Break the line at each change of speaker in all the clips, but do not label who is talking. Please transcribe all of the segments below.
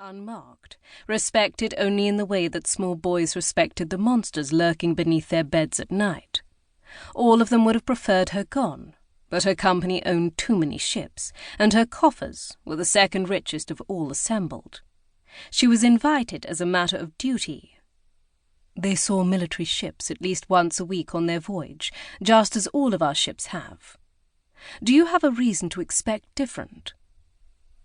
unmarked, respected only in the way that small boys respected the monsters lurking beneath their beds at night. All of them would have preferred her gone, but her company owned too many ships, and her coffers were the second richest of all assembled. She was invited as a matter of duty. They saw military ships at least once a week on their voyage, just as all of our ships have. Do you have a reason to expect different?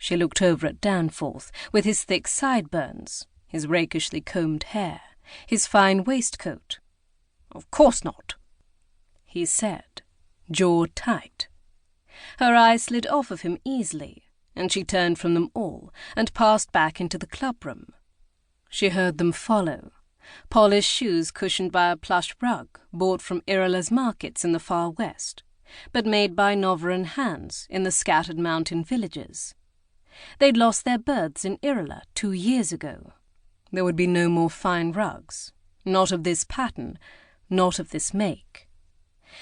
She looked over at Danforth, with his thick sideburns, his rakishly combed hair, his fine waistcoat. "Of course not," he said, jaw tight. Her eyes slid off of him easily, and she turned from them all and passed back into the clubroom. She heard them follow, polished shoes cushioned by a plush rug bought from Irila's markets in the far west, but made by Novaran hands in the scattered mountain villages. They'd lost their berths in Irila 2 years ago. There would be no more fine rugs, not of this pattern, not of this make.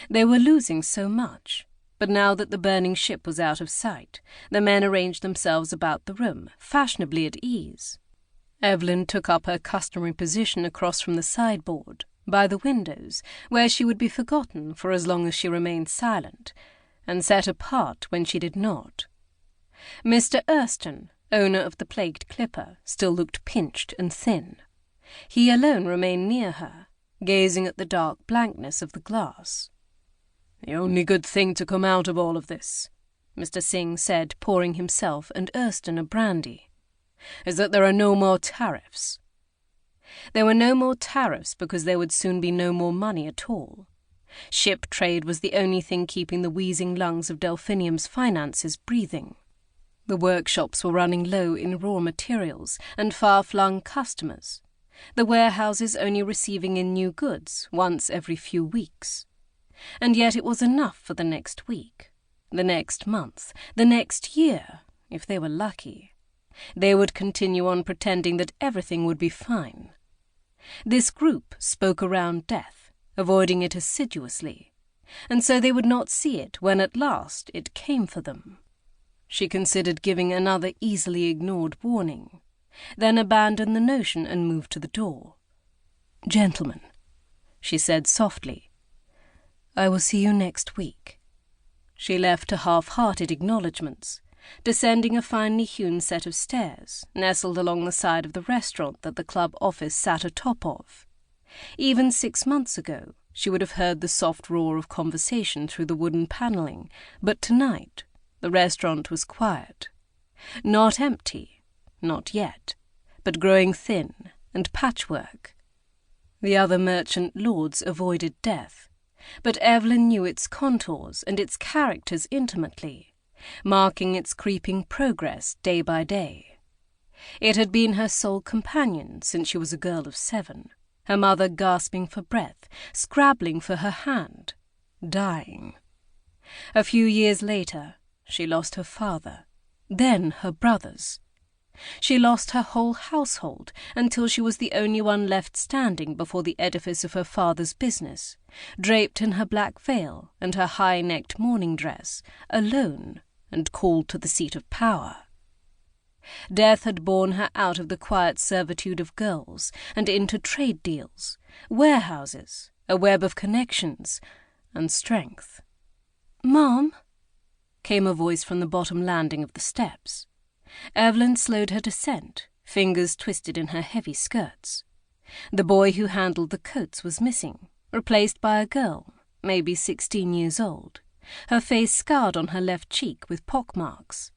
They were losing so much, but now that the burning ship was out of sight, the men arranged themselves about the room, fashionably at ease. Evelyn took up her customary position across from the sideboard, by the windows, where she would be forgotten for as long as she remained silent, and set apart when she did not. Mr. Erston, owner of the plagued clipper, still looked pinched and thin. He alone remained near her, gazing at the dark blankness of the glass. "The only good thing to come out of all of this," Mr. Singh said, pouring himself and Erston a brandy, "is that there are no more tariffs." There were no more tariffs because there would soon be no more money at all. Ship trade was the only thing keeping the wheezing lungs of Delphinium's finances breathing. The workshops were running low in raw materials and far-flung customers, the warehouses only receiving in new goods once every few weeks. And yet it was enough for the next week, the next month, the next year, if they were lucky. They would continue on pretending that everything would be fine. This group spoke around death, avoiding it assiduously, and so they would not see it when at last it came for them. She considered giving another easily ignored warning, then abandoned the notion and moved to the door. "Gentlemen," she said softly, "I will see you next week." She left to half-hearted acknowledgments, descending a finely hewn set of stairs, nestled along the side of the restaurant that the club office sat atop of. Even 6 months ago, she would have heard the soft roar of conversation through the wooden panelling, but tonight the restaurant was quiet. Not empty, not yet, but growing thin and patchwork. The other merchant lords avoided death, but Evelyn knew its contours and its characters intimately, marking its creeping progress day by day. It had been her sole companion since she was a girl of 7, her mother gasping for breath, scrabbling for her hand, dying. A few years later, she lost her father, then her brothers. She lost her whole household until she was the only one left standing before the edifice of her father's business, draped in her black veil and her high-necked mourning dress, alone and called to the seat of power. Death had borne her out of the quiet servitude of girls and into trade deals, warehouses, a web of connections, and strength. "Mom?" came a voice from the bottom landing of the steps. Evelyn slowed her descent, fingers twisted in her heavy skirts. The boy who handled the coats was missing, replaced by a girl, maybe 16 years old, her face scarred on her left cheek with pockmarks.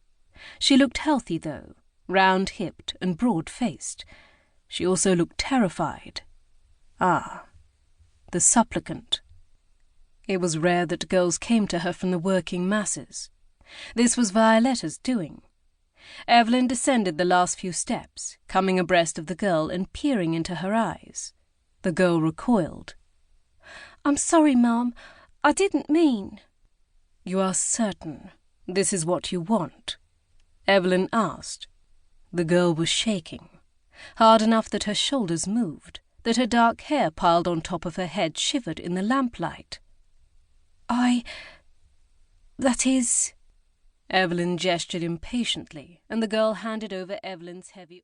She looked healthy, though, round-hipped and broad-faced. She also looked terrified. Ah, the supplicant. It was rare that girls came to her from the working masses. This was Violetta's doing. Evelyn descended the last few steps, coming abreast of the girl and peering into her eyes. The girl recoiled. "I'm sorry, Mom. I didn't mean." "You are certain this is what you want?" Evelyn asked. The girl was shaking, hard enough that her shoulders moved, that her dark hair piled on top of her head shivered in the lamplight. That is..." Evelyn gestured impatiently, and the girl handed over Evelyn's heavy...